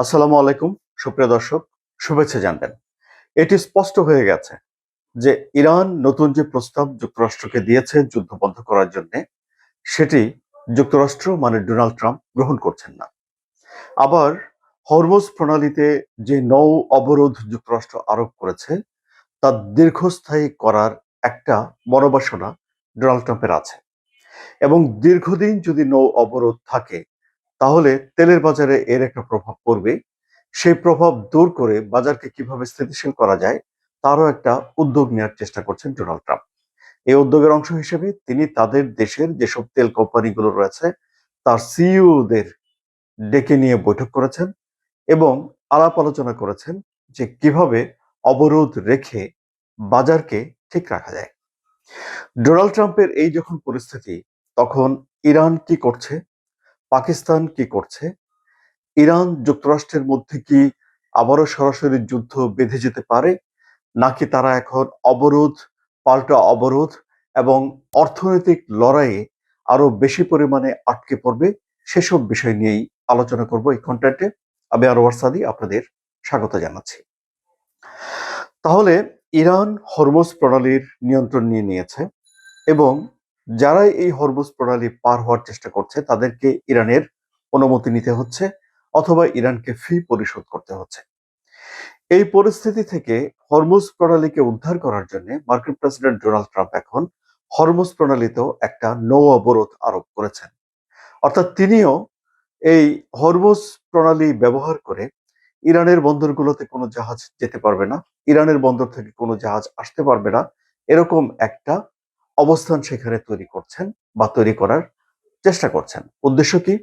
আসসালামু আলাইকুম। সুপ্রিয় দর্শক, শুভেচ্ছা জানবেন। এটি স্পষ্ট হয়ে গেছে যে ইরান নতুন যে প্রস্তাব যুক্তরাষ্ট্রকে দিয়েছে যুদ্ধ বন্ধ করার জন্য, সেটি যুক্তরাষ্ট্র মানে ডোনাল্ড ট্রাম্প গ্রহণ করছেন না। আবার হরমুজ প্রণালীতে যে নৌ অবরোধ যুক্তরাষ্ট্র আরোপ করেছে তা দীর্ঘস্থায়ী করার একটা মনোবাসনা ডোনাল্ড ট্রাম্পের আছে, এবং দীর্ঘদিন যদি নৌ অবরোধ থাকে তাহলে তেলের বাজারে এর একটা প্রভাব পড়বে। সেই প্রভাব দূর করে বাজারকে কিভাবে স্থিতিশীল করা যায় তারও একটা উদ্যোগ নেওয়ার চেষ্টা করছেন ডোনাল্ড ট্রাম্প। এই উদ্যোগের অংশ হিসেবে তিনি তাদের দেশের যেসব তেল কোম্পানিগুলো রয়েছে তার সিইওদের ডেকে নিয়ে বৈঠক করেছেন এবং আলাপ আলোচনা করেছেন যে কিভাবে অবরোধ রেখে বাজারকে ঠিক রাখা যায়। ডোনাল্ড ট্রাম্পের এই যখন পরিস্থিতি, তখন ইরান কি করছে, পাকিস্তান কি করছে, ইরান যুক্তরাষ্ট্রের মধ্যে কি আবারও সরাসরি যুদ্ধ বেঁধে যেতে পারে, নাকি তারা এখন অবরোধ পাল্টা অবরোধ এবং অর্থনৈতিক লড়াইয়ে আরো বেশি পরিমাণে আটকে পড়বে, সেসব বিষয় নিয়েই আলোচনা করব এই কন্টেন্টে। আমি আনোয়ার সাদি আপনাদের স্বাগত জানাচ্ছি। তাহলে ইরান হরমুজ প্রণালীর নিয়ন্ত্রণ নিয়ে নিয়েছে এবং যারাই এই হরমুজ প্রণালী পার হওয়ার চেষ্টা করছে তাদেরকে ইরানের অনুমতি নিতে হচ্ছে অথবা ইরানকে ফি পরিশোধ করতে হচ্ছে। এই পরিস্থিতি থেকে হরমুজ প্রণালীকে উদ্ধার করার জন্য মার্কিন প্রেসিডেন্ট ডোনাল্ড ট্রাম্প এখন হরমুজ প্রণালীতেও একটা নৌ অবরোধ আরোপ করেছেন। অর্থাৎ তিনিও এই হরমুজ প্রণালী ব্যবহার করে ইরানের বন্দরগুলোতে কোনো জাহাজ যেতে পারবে না, ইরানের বন্দর থেকে কোনো জাহাজ আসতে পারবে না, এরকম একটা অবস্থান সেখানে তৈরি করছেন বা তৈরি করার চেষ্টা করছেন। উদ্দেশ্য কি?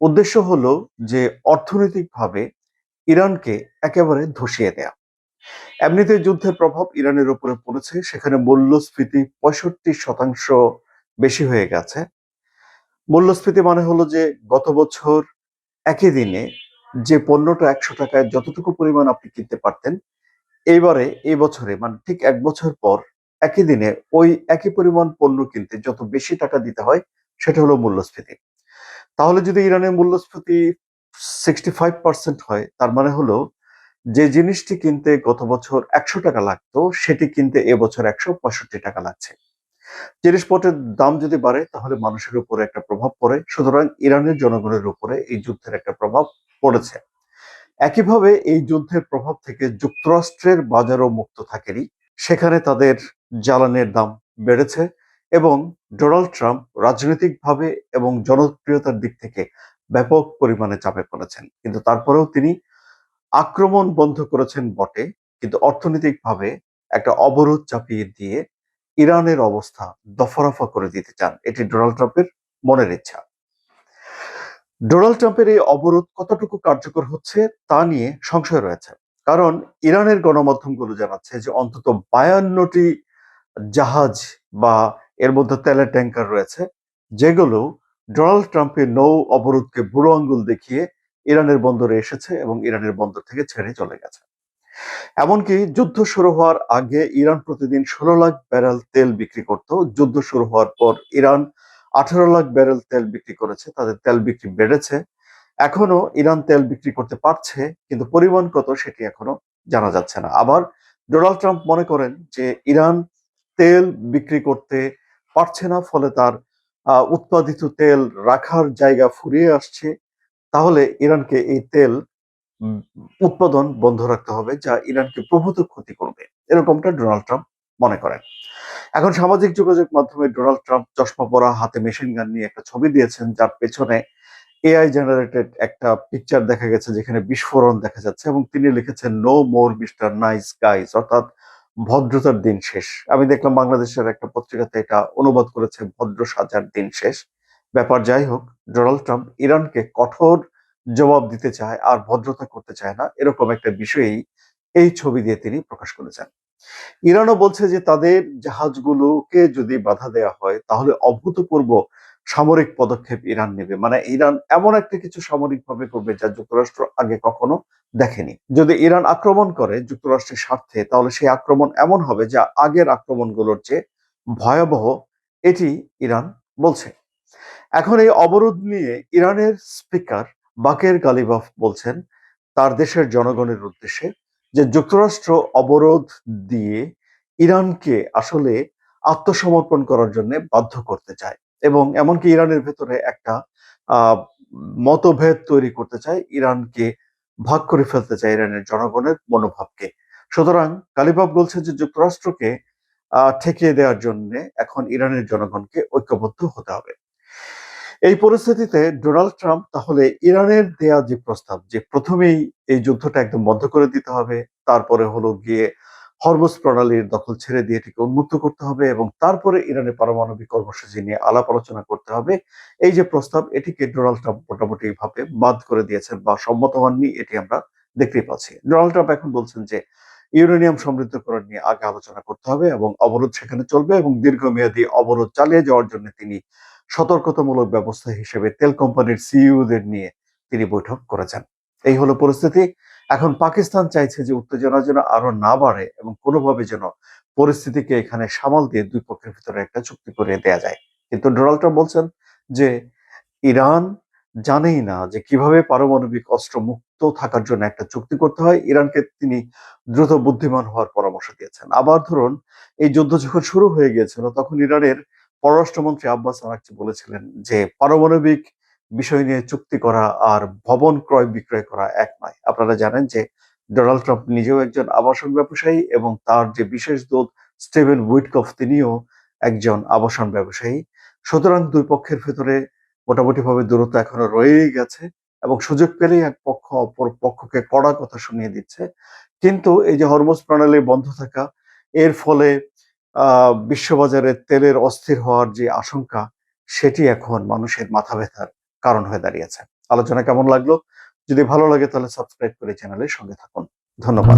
উদ্দেশ্য হলো যে অর্থনৈতিকভাবে ইরানকে একেবারে ধসিয়ে দেয়া। এমনিতে যুদ্ধের প্রভাব ইরানের উপরে পড়েছে, সেখানে মূল্যস্ফীতি 65% বেশি হয়ে গেছে। মূল্যস্ফীতি মানে হলো যে গত বছর একই দিনে যে পণ্যটা 100 টাকায় যতটুকু পরিমাণ আপনি কিনতে পারতেন, এইবারে এই বছরে মানে ঠিক 1 বছর পর একই দিনে ওই একই পরিমাণ পণ্য কিনতে যত বেশি টাকা দিতে হয়, সেটা হলো মূল্যস্ফীতি। তাহলে যদি ইরানের মূল্যস্ফীতি 65% হয়, তার মানে হলো যে জিনিসটি কিনতে গত বছর 100 টাকা লাগতো সেটি কিনতে এবছর 165 টাকা লাগছে। জিনিসপত্রের দাম যদি বাড়ে তাহলে মানুষের উপরে একটা প্রভাব পড়ে, সুতরাং ইরানের জনগণের উপরে এই যুদ্ধের একটা প্রভাব পড়েছে। একইভাবে এই যুদ্ধের প্রভাব থেকে যুক্তরাষ্ট্রের বাজারও মুক্ত থাকেনি। সেখানে তাদের জ্বালানির দাম বেড়েছে এবং ডোনাল্ড ট্রাম্প রাজনৈতিকভাবে এবং জনপ্রিয়তার দিক থেকে ব্যাপক পরিমাণে চাপে পড়েছেন, কিন্তু তারপরেও তিনি আক্রমণ বন্ধ করেছেন বটে, কিন্তু অর্থনৈতিকভাবে একটা অবরোধ চাপিয়ে দিয়ে ইরানের অবস্থা দফারফা করে দিতে চান। এটি ডোনাল্ড ট্রাম্পের মনের ইচ্ছা। ডোনাল্ড ট্রাম্পের এই অবরোধ কতটুকু কার্যকর হচ্ছে তা নিয়ে সংশয় রয়েছে। কারণ ইরানের গণমাধ্যমগুলো জানাচ্ছে যে অন্তত 52টি জাহাজ বা এর মধ্যে তেলের ট্যাঙ্কার রয়েছে, যেগুলো ডোনাল্ড ট্রাম্পের নৌ অবরোধকে বুড়ো আঙ্গুল দেখিয়ে ইরানের বন্দরে এসেছে এবং ইরানের বন্দর থেকে ছেড়ে চলে গেছে। এমনকি যুদ্ধ শুরু হওয়ার আগে ইরান প্রতিদিন 16 লাখ ব্যারেল তেল বিক্রি করত। যুদ্ধ শুরু হওয়ার পর ইরান 18 লাখ ব্যারেল তেল বিক্রি করেছে, তাদের তেল বিক্রি বেড়েছে। এখনো ইরান তেল বিক্রি করতে পারছে, কিন্তু পরিমাণ কত সেটি এখনো জানা যাচ্ছে না। আবার ডোনাল্ড ট্রাম্প মনে করেন যে ইরান তেল বিক্রি করতে পারছে না, ফলে তার উৎপাদিত তেল রাখার জায়গা ফুরিয়ে আসছে। তাহলে ইরানকে এই তেল উম উৎপাদন বন্ধ রাখতে হবে, যা ইরানকে প্রভূত ক্ষতি করবে। এরকমটা ডোনাল্ড ট্রাম্প মনে করেন। এখন সামাজিক যোগাযোগ মাধ্যমে ডোনাল্ড ট্রাম্প চশমা পরা, হাতে মেশিন গান নিয়ে একটা ছবি দিয়েছেন, যার পেছনে এআই জেনারেটেড একটা পিকচার দেখা গেছে যেখানে বিস্ফোরণ দেখা যাচ্ছে এবং তিনি লিখেছেন no more mister nice guys, অর্থাৎ ভদ্রতার দিন শেষ। আমি দেখলাম বাংলাদেশের একটা পত্রিকাতে এটা অনুবাদ করেছে ভদ্র সাজার দিন শেষ। ব্যাপার যাই হোক, ডোনাল্ড ট্রাম্প ইরানকে কঠোর জবাব দিতে চায় আর ভদ্রতা করতে চায় না, এরকম একটা বিষয়েই এই ছবি দিয়ে তিনি প্রকাশ করেছেন। ইরানও বলছে যে তাদের জাহাজগুলোকে যদি বাধা দেওয়া হয় তাহলে অভূতপূর্ব সামরিক পদক্ষেপ ইরান নেবে। মানে ইরান এমন একটা কিছু সামরিকভাবে করবে যা যুক্তরাষ্ট্র আগে কখনো দেখেনি। যদি ইরান আক্রমণ করে যুক্তরাষ্ট্রের স্বার্থে, তাহলে সেই আক্রমণ এমন হবে যা আগের আক্রমণগুলোর চেয়ে ভয়াবহ, এটি ইরান বলছে। এখন এই অবরোধ নিয়ে ইরানের স্পিকার বাকের গালিবাফ বলছেন তার দেশের জনগণের উদ্দেশ্যে যে যুক্তরাষ্ট্র অবরোধ দিয়ে ইরানকে আসলে আত্মসমর্পণ করার জন্য বাধ্য করতে চায় এবং এমনকি ইরানের ভেতরে একটা আহ মতভেদ তৈরি করতে চায়, ইরানকে ভাগ করে ফেলতে চায় ইরানের জনগণের মনোভাবকে। সুতরাং কালিবাফ বলছে যে যুক্তরাষ্ট্রকে ঠেকিয়ে দেওয়ার জন্য এখন ইরানের জনগণকে ঐক্যবদ্ধ হতে হবে। এই পরিস্থিতিতে ডোনাল্ড ট্রাম্প তাহলে ইরানের দেয়া যে প্রস্তাব যে প্রথমেই এই যুদ্ধটা একদম বন্ধ করে দিতে হবে, তারপরে হলো গিয়ে হরমুজ প্রণালীর দখল ছেড়ে দিয়ে এটিকে উন্মুক্ত করতে হবে এবং তারপরে ইরানের পারমাণবিক কর্মসূচি নিয়ে আলাপ আলোচনা করতে হবে, এই যে প্রস্তাব এটিকে ডোনাল্ড ট্রাম্প মোটামুটি ভাবে বাদ করে দিয়েছেন বা সম্মত হননি, এটি আমরা দেখতেই পাচ্ছি। ডোনাল্ড ট্রাম্প এখন বলছেন যে ইউরেনিয়াম সমৃদ্ধকরণ নিয়ে আগে আলোচনা করতে হবে এবং অবরোধ সেখানে চলবে এবং দীর্ঘমেয়াদী অবরোধ চালিয়ে যাওয়ার জন্য তিনি সতর্কতামূলক ব্যবস্থা হিসেবে তেল কোম্পানির সিইওদের নিয়ে তিনি বৈঠক করেছেন। এই হলো পরিস্থিতি। এখন পাকিস্তান চাইছে যে উত্তেজনা যেন আরো না বাড়ে এবং কোনোভাবে যেন পরিস্থিতিকে এখানে সামাল দিয়ে দুই পক্ষের ভিতরে একটা চুক্তি করে দেয়া যায়। কিন্তু ডোনাল্ড ট্রাম্প বলছেন যে ইরান জানেই না যে কিভাবে পারমাণবিক অস্ত্র মুক্ত থাকার জন্য একটা চুক্তি করতে হয়। ইরানকে তিনি দ্রুত বুদ্ধিমান হওয়ার পরামর্শ দিয়েছেন। আবার ধরুন, এই যুদ্ধ যখন শুরু হয়ে গিয়েছিল তখন ইরানের পররাষ্ট্রমন্ত্রী আব্বাস আরাকচি বলেছিলেন যে পারমাণবিক বিষয় নিয়ে চুক্তি করা আর ভবন ক্রয় বিক্রয় করা এক নয়। আপনারা জানেন যে ডোনাল্ড ট্রাম্প নিজেও একজন আবাসন ব্যবসায়ী এবং তার যে বিশেষ দূত স্টিভেন উইটকফ তিনিও একজন আবাসন ব্যবসায়ী। সুতরাং দুই পক্ষের ভেতরে মোটামুটি ভাবে দূরত্ব এখনো রয়েই গেছে এবং সুযোগ পেলেই এক পক্ষ অপর পক্ষকে কড়া কথা শুনিয়ে দিচ্ছে। কিন্তু এই যে হরমুজ প্রণালী বন্ধ থাকা, এর ফলে বিশ্ববাজারে তেলের অস্থির হওয়ার যে আশঙ্কা, সেটি এখন মানুষের মাথা ব্যথার কারণ হয়ে দাঁড়িয়েছে। আলোচনা কেমন লাগলো? যদি ভালো লাগে তাহলে সাবস্ক্রাইব করে চ্যানেলের সঙ্গে থাকুন। ধন্যবাদ।